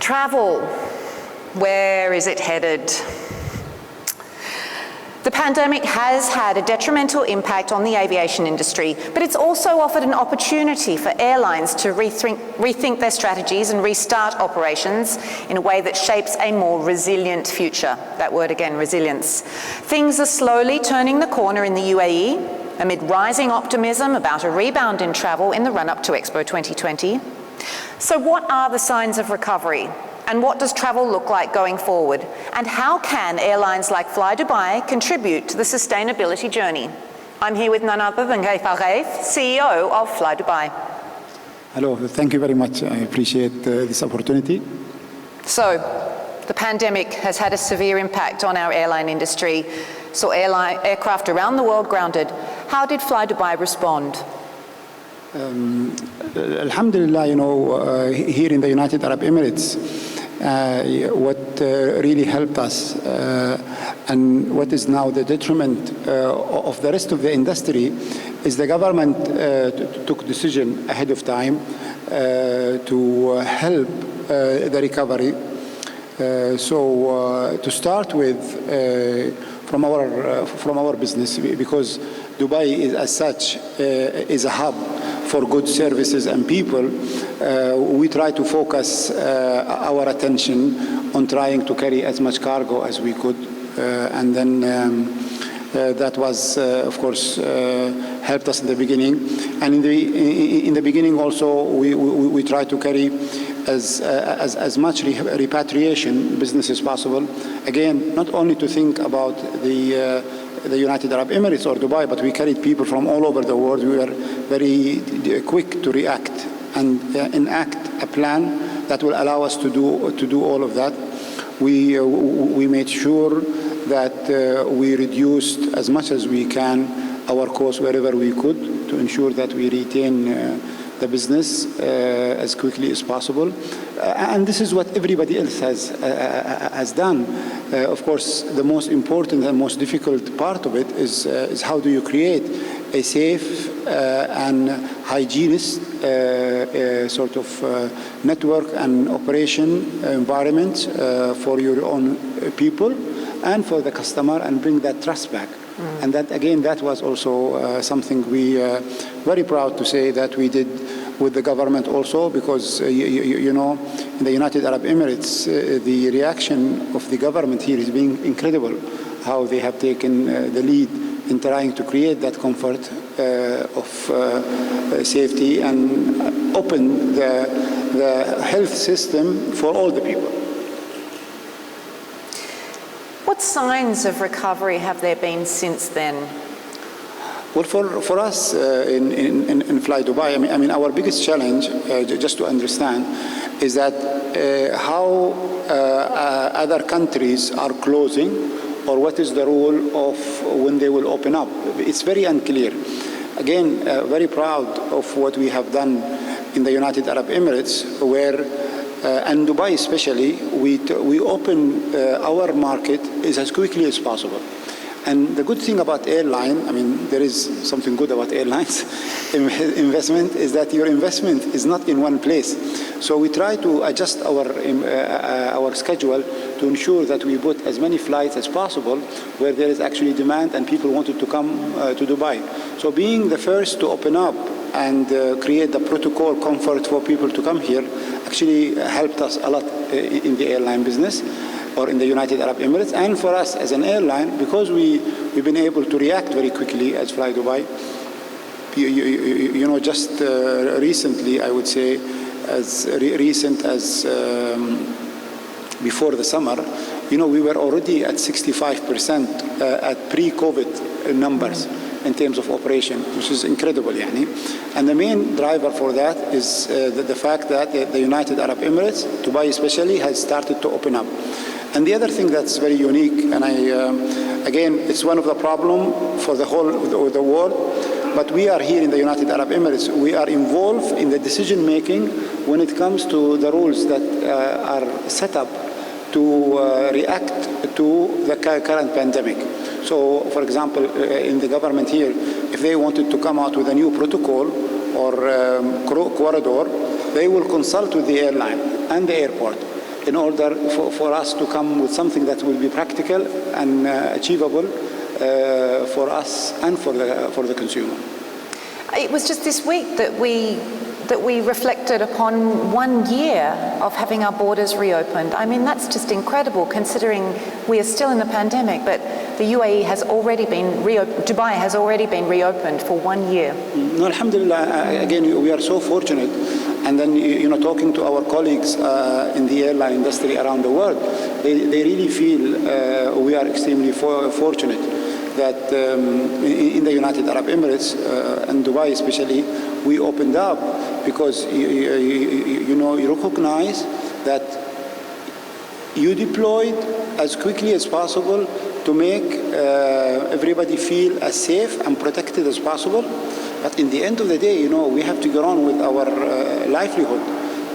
Travel, where is it headed? The pandemic has had a detrimental impact on the aviation industry, but it's also offered an opportunity for airlines to rethink their strategies and restart operations in a way that shapes a more resilient future. That word again, resilience. Things are slowly turning the corner in the UAE amid rising optimism about a rebound in travel in the run-up to Expo 2020. So what are the signs of recovery? And what does travel look like going forward? And how can airlines like flydubai contribute to the sustainability journey? I'm here with none other than Ghaith Al Ghaith, CEO of flydubai. Hello, thank you very much. I appreciate this opportunity. So, the pandemic has had a severe impact on our airline industry. Saw aircraft around the world grounded. How did flydubai respond? Alhamdulillah, here in the United Arab Emirates, what really helped us and what is now the detriment of the rest of the industry is the government took decision ahead of time to help the recovery. So to start with, from our business, because Dubai is as such is a hub for good services and people, we try to focus our attention on trying to carry as much cargo as we could, and then that was, of course, helped us in the beginning. And in the beginning also, we try to carry as much repatriation business as possible. Again, not only to think about the United Arab Emirates or Dubai, but we carried people from all over the world. We were very quick to react and enact a plan that will allow us to do all of that. We made sure that we reduced as much as we can our costs wherever we could to ensure that we retain the business as quickly as possible. And this is what everybody else has done. Of course, the most important and most difficult part of it is how do you create a safe and hygienist sort of network and operation environment for your own people and for the customer, and bring that trust back. And that, again, that was also something we very proud to say that we did with the government also, because you know, in the United Arab Emirates, the reaction of the government here has been incredible, how they have taken the lead in trying to create that comfort of safety and open the health system for all the people. What signs of recovery have there been since then? Well, for us in flydubai, I mean, our biggest challenge, just to understand, is that how other countries are closing, or what is the rule of when they will open up. It's very unclear. Again, very proud of what we have done in the United Arab Emirates, where and Dubai especially, we open our market as quickly as possible. And the good thing about airline, I mean, there is something good about airlines, investment, is that your investment is not in one place. So we try to adjust our schedule to ensure that we put as many flights as possible where there is actually demand and people wanted to come to Dubai. So being the first to open up and create the protocol comfort for people to come here actually helped us a lot in the airline business, or in the United Arab Emirates, and for us as an airline, because we've been able to react very quickly as flydubai. You know, just recently, I would say, as recent as before the summer, you know, we were already at 65% at pre-COVID numbers in terms of operation, which is incredible, yani. And the main driver for that is the fact that the United Arab Emirates, Dubai especially, has started to open up. And the other thing that's very unique, and again, it's one of the problems for the whole of the world, but we are here in the United Arab Emirates, we are involved in the decision making when it comes to the rules that are set up to react to the current pandemic. So, for example, in the government here, if they wanted to come out with a new protocol or corridor, they will consult with the airline and the airport in order for us to come with something that will be practical and achievable for us and for the consumer. It was just this week that we reflected upon 1 year of having our borders reopened. I mean, that's just incredible considering we are still in the pandemic, but the UAE has already been reopened, Dubai has already been reopened for 1 year. No, alhamdulillah, again, we are so fortunate. And then, talking to our colleagues in the airline industry around the world, they really feel we are extremely fortunate that in the United Arab Emirates and Dubai especially, we opened up because you recognize that you deployed as quickly as possible to make everybody feel as safe and protected as possible. But in the end of the day, we have to get on with our livelihood.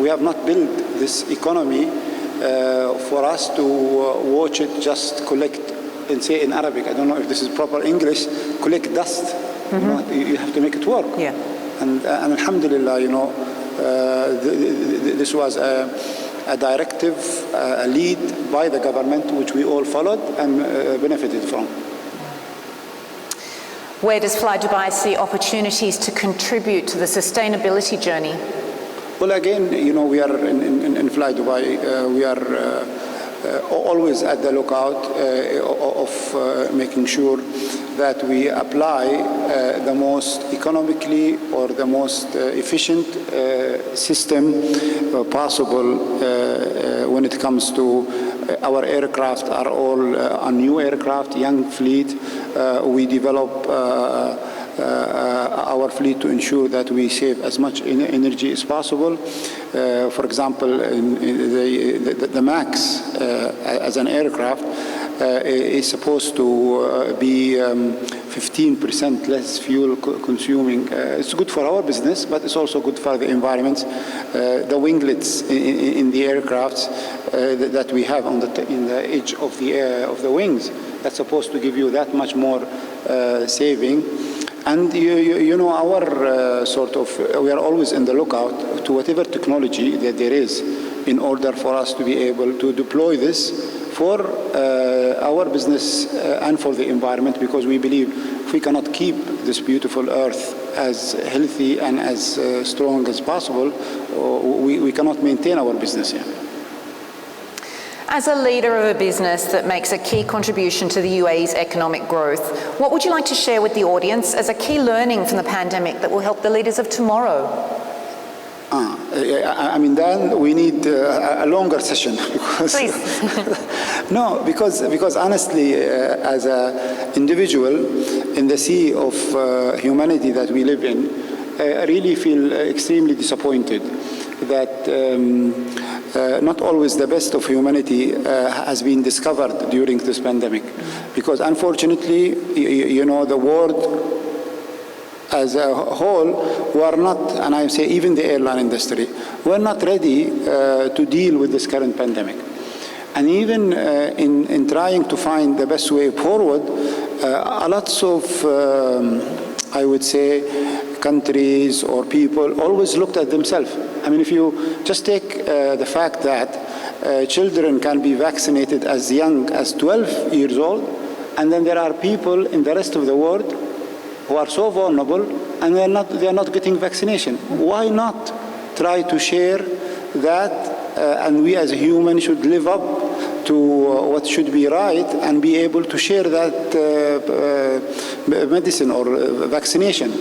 We have not built this economy for us to watch it just collect, and say in Arabic, I don't know if this is proper English, collect dust. You have to make it work. Yeah. And alhamdulillah, this was a directive, a lead by the government, which we all followed and benefited from. Where does flydubai see opportunities to contribute to the sustainability journey? Well, again, we are in flydubai, we are always at the lookout of making sure that we apply the most economically or the most efficient system possible when it comes to our aircraft are all on new aircraft, young fleet. We develop our fleet to ensure that we save as much energy as possible. For example, the MAX as an aircraft is supposed to be 15% less fuel consuming. It's good for our business, but it's also good for the environment. The winglets in the aircrafts that we have in the edge of the wings, that's supposed to give you that much more saving. And our we are always in the lookout to whatever technology that there is in order for us to be able to deploy this for our business and for the environment, because we believe if we cannot keep this beautiful earth as healthy and as strong as possible, we cannot maintain our business here. As a leader of a business that makes a key contribution to the UAE's economic growth, what would you like to share with the audience as a key learning from the pandemic that will help the leaders of tomorrow? Dan, we need a longer session. Please. No, because honestly, as an individual in the sea of humanity that we live in, I really feel extremely disappointed that not always the best of humanity has been discovered during this pandemic. Because unfortunately, the world as a whole, we are not, and I say even the airline industry, we're not ready to deal with this current pandemic. And even in trying to find the best way forward, lots of, I would say, countries or people always looked at themselves. I mean, if you just take the fact that children can be vaccinated as young as 12 years old, and then there are people in the rest of the world who are so vulnerable and they are not getting vaccination. Why not try to share that, and we as a human should live up to what should be right and be able to share that medicine or vaccination.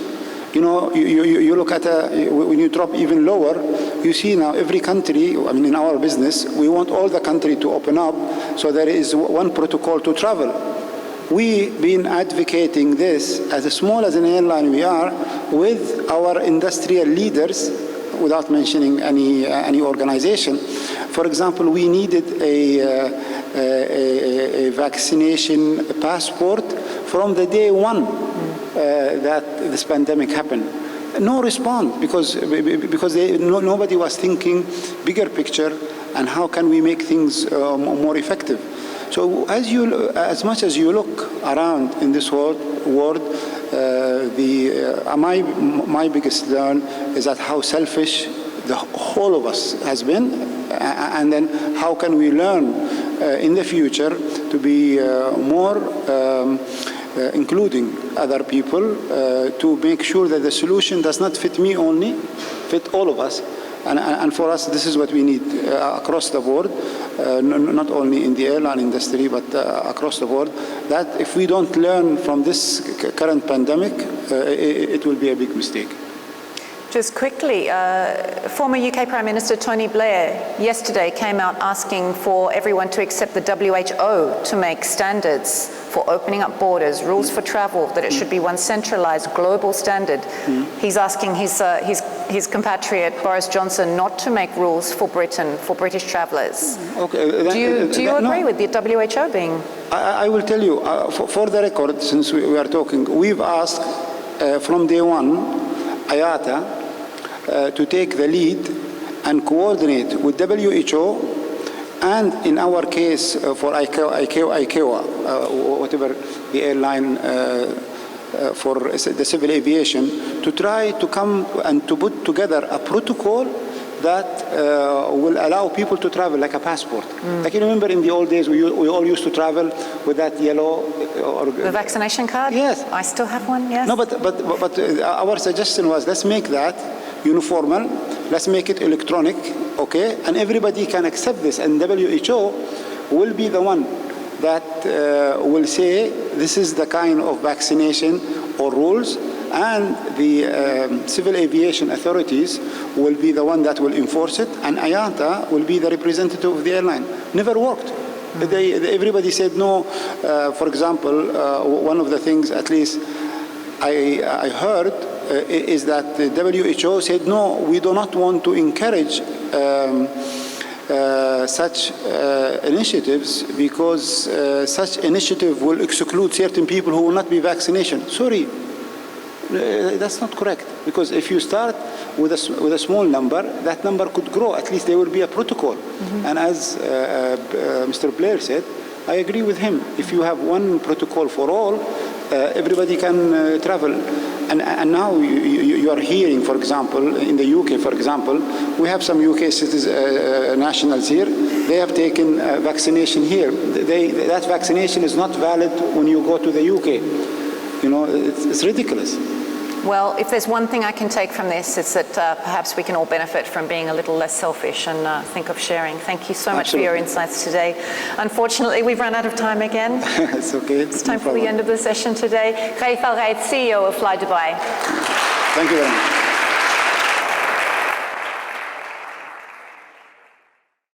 You look at when you drop even lower, you see now every country, in our business, we want all the country to open up so there is one protocol to travel. We've been advocating this, as small as an airline we are, with our industrial leaders, without mentioning any organization. For example, we needed a vaccination passport from the day one that this pandemic happened. No response, because nobody was thinking bigger picture and how can we make things more effective. So as much as you look around in this world, my biggest learn is that how selfish the whole of us has been. And then how can we learn in the future to be more including other people to make sure that the solution does not fit me only, fit all of us. And for us, this is what we need across the board, not only in the airline industry, but across the board, that if we don't learn from this current pandemic, it will be a big mistake. Just quickly, former UK Prime Minister Tony Blair yesterday came out asking for everyone to accept the WHO to make standards for opening up borders, rules for travel, that it should be one centralised global standard. He's asking his compatriot Boris Johnson not to make rules for Britain, for British travellers. Okay, do you agree with the WHO being? I will tell you, for the record, since we are talking, we've asked from day one, IATA, to take the lead and coordinate with WHO, and in our case for ICAO, whatever the airline for the civil aviation, to try to come and to put together a protocol that will allow people to travel like a passport. Like you remember in the old days, we all used to travel with that yellow or the vaccination card? Yes. I still have one, yes. No, but our suggestion was, let's make that uniformal, let's make it electronic, okay? And everybody can accept this, and WHO will be the one that will say this is the kind of vaccination or rules, and the civil aviation authorities will be the one that will enforce it, and IATA will be the representative of the airline. Never worked. Everybody said no. For example, one of the things, at least I heard, is that the WHO said, no, we do not want to encourage such initiatives, because such initiative will exclude certain people who will not be vaccinated. Sorry, that's not correct, because if you start with a small number, that number could grow. At least there will be a protocol. And as Mr. Blair said, I agree with him. If you have one protocol for all, everybody can travel. And now you are hearing, for example, in the UK, for example, we have some UK nationals here. They have taken vaccination here. That vaccination is not valid when you go to the UK. You know, it's ridiculous. Well, if there's one thing I can take from this, it's that perhaps we can all benefit from being a little less selfish and think of sharing. Thank you so much for your insights today. Unfortunately, we've run out of time again. It's okay. It's time for the end of the session today. Ghaith Al Ghaith, CEO of flydubai. Thank you very much.